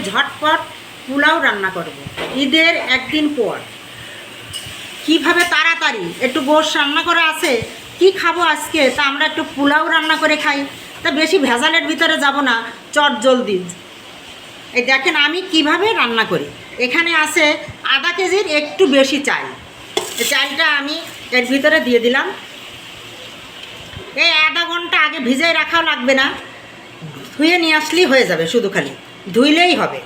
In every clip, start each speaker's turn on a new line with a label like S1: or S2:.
S1: ঝটপট পোলাও রান্না করব ঈদের একদিন পর। কিভাবে তাড়াতাড়ি একটু গোশ রান্না করা আছে, কি খাবো আজকে, তা আমরা একটু পোলাও রান্না করে খাই। তা বেশি ভেজালের ভিতরে যাব না, চট জলদি। এই দেখেন আমি কিভাবে রান্না করি। এখানে আছে আধা কেজির একটু বেশি চাল। এই চালটা আমি এর ভিতরে দিয়ে দিলাম। এই আধা ঘন্টা আগে ভিজাই রাখাও লাগবে না, ধুয়ে নিয়ে আসলেই হয়ে যাবে, শুধু খালি ধুইলেই হবে।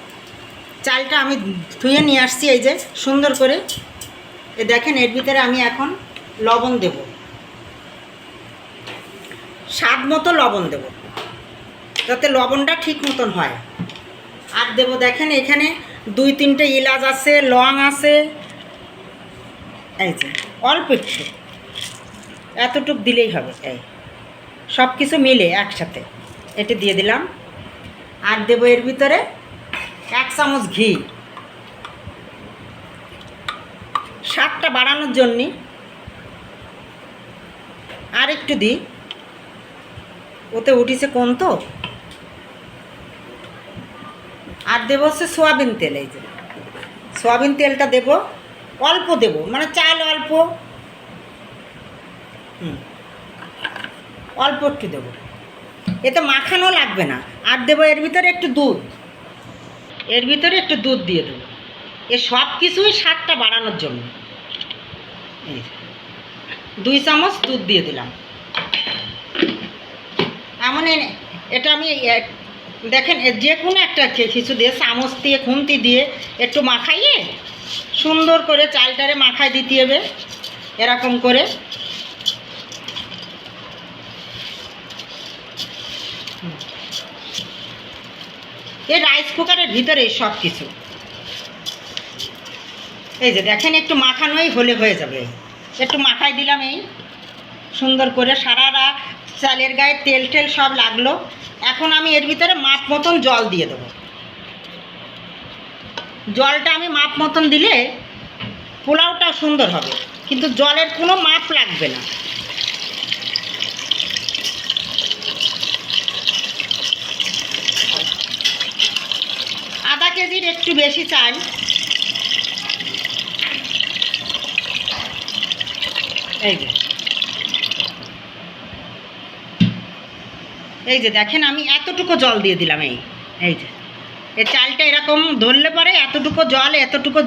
S1: চালটা আমি ধুয়ে নিয়ে আসছি এই যে সুন্দর করে। এ দেখেন এর ভিতরে আমি এখন লবণ দেব, স্বাদ মতো লবণ দেব, যাতে লবণটা ঠিক মতন হয়। আর দেব দেখেন এখানে 2-3টে এলাচ আছে, লং আছে, এই যে অল্প একটু, এতটুক দিলেই হবে। এই সব কিছু মিলে একসাথে এটা দিয়ে দিলাম। আর দেব এর ভিতরে 1 চামচ ঘি, স্বাদটা বাড়ানোর জন্যে। আর একটু দিই, ওতে উঠিছে কোন তো। আর দেবো হচ্ছে সোয়াবিন তেল। এই যে সোয়াবিন তেলটা দেব, অল্প দেব, মানে চাল অল্প, অল্প একটু দেবো, এতে মাখানো লাগবে না। আর দেবো এর ভিতরে একটু দুধ, এর ভিতরে একটু দুধ দিয়ে দেবো, এ সব কিছুই স্বাদটা বাড়ানোর জন্য। এই 2 চামচ দুধ দিয়ে দিলাম। এমন এটা আমি দেখেন যে কোনো একটা কিছু দিয়ে, চামচ দিয়ে খুন্তি দিয়ে একটু মাখাইয়ে সুন্দর করে চালটারে মাখাই দিতে হবে এরকম করে। এই রাইস কুকারের ভিতরে সব কিছু, এই যে দেখেন একটু মাখানোই হলে হয়ে যাবে। একটু মাখাই দিলাম এই সুন্দর করে, সারা চালের গায়ে তেল টেল সব লাগলো। এখন আমি এর ভিতরে মাপ মতন জল দিয়ে দেবো। জলটা আমি মাপ মতন দিলে পোলাওটা সুন্দর হবে, কিন্তু জলের কোনো মাপ লাগবে না। আধা কেজির একটু বেশি চাল। এই যে দেখেন আমি এতটুকু জল দিয়ে দিলাম। এই যে এই চালটা এরকম ধরলে পরে এতটুকু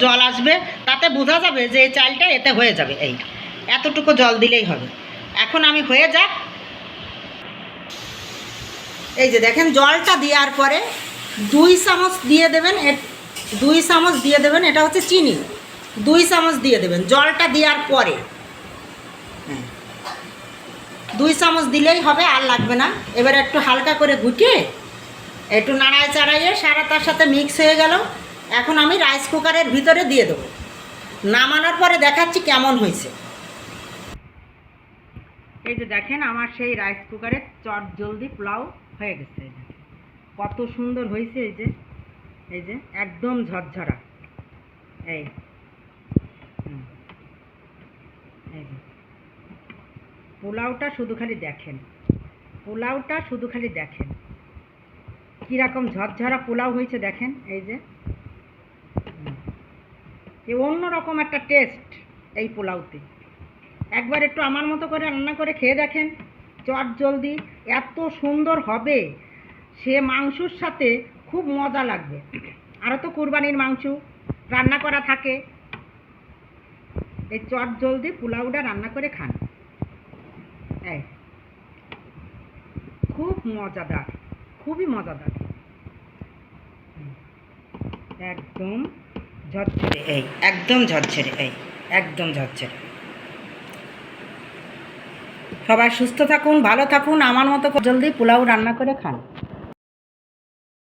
S1: জল আসবে, তাতে বোঝা যাবে যে এই চালটা এতে হয়ে যাবে। এই এতটুকু জল দিলেই হবে। এখন আমি হয়ে যাক। এই যে দেখেন জলটা দেওয়ার পরে 2 চামচ দিয়ে দেবেন, 2 চামচ দিয়ে দেবেন, এটা হচ্ছে চিনি, 2 চামচ দিয়ে দেবেন জলটা দেওয়ার পরে। 2 চামচ দিলেই হবে, আর লাগবে না। এবার একটু হালকা করে ঘুটিয়ে একটু নাড়ায় চাড়াইয়ে সারা তার সাথে মিক্স হয়ে গেল। এখন আমি রাইস কুকারের ভিতরে দিয়ে দেবো। নামানোর পরে দেখাচ্ছি কেমন হয়েছে। এই যে দেখেন আমার সেই রাইস কুকারে চট জলদি পোলাও হয়ে গেছে। এই যে কত সুন্দর হয়েছে। এই যে একদম ঝরঝরা। এই এই যে পোলাওটা শুধু খালি দেখেন, পোলাওটা শুধু খালি দেখেন কীরকম ঝরঝরা পোলাও হয়েছে। দেখেন এই যে অন্যরকম একটা টেস্ট এই পোলাওতে। একবার একটু আমার মতো করে রান্না করে খেয়ে দেখেন, চট জলদি এত সুন্দর হবে, সে মাংসর সাথে খুব মজা লাগবে। আরও তো কুরবানির মাংস রান্না করা থাকে। এই চট জলদি পোলাওটা রান্না করে খান, এই খুব মজাদার, খুবই মজাদার, একদম ঝরঝরে। এই একদম ঝরঝরে, এই একদম ঝরঝরে। সবাই সুস্থ থাকুন, ভালো থাকুন, আমার মতো জলদি পোলাও রান্না করে খান।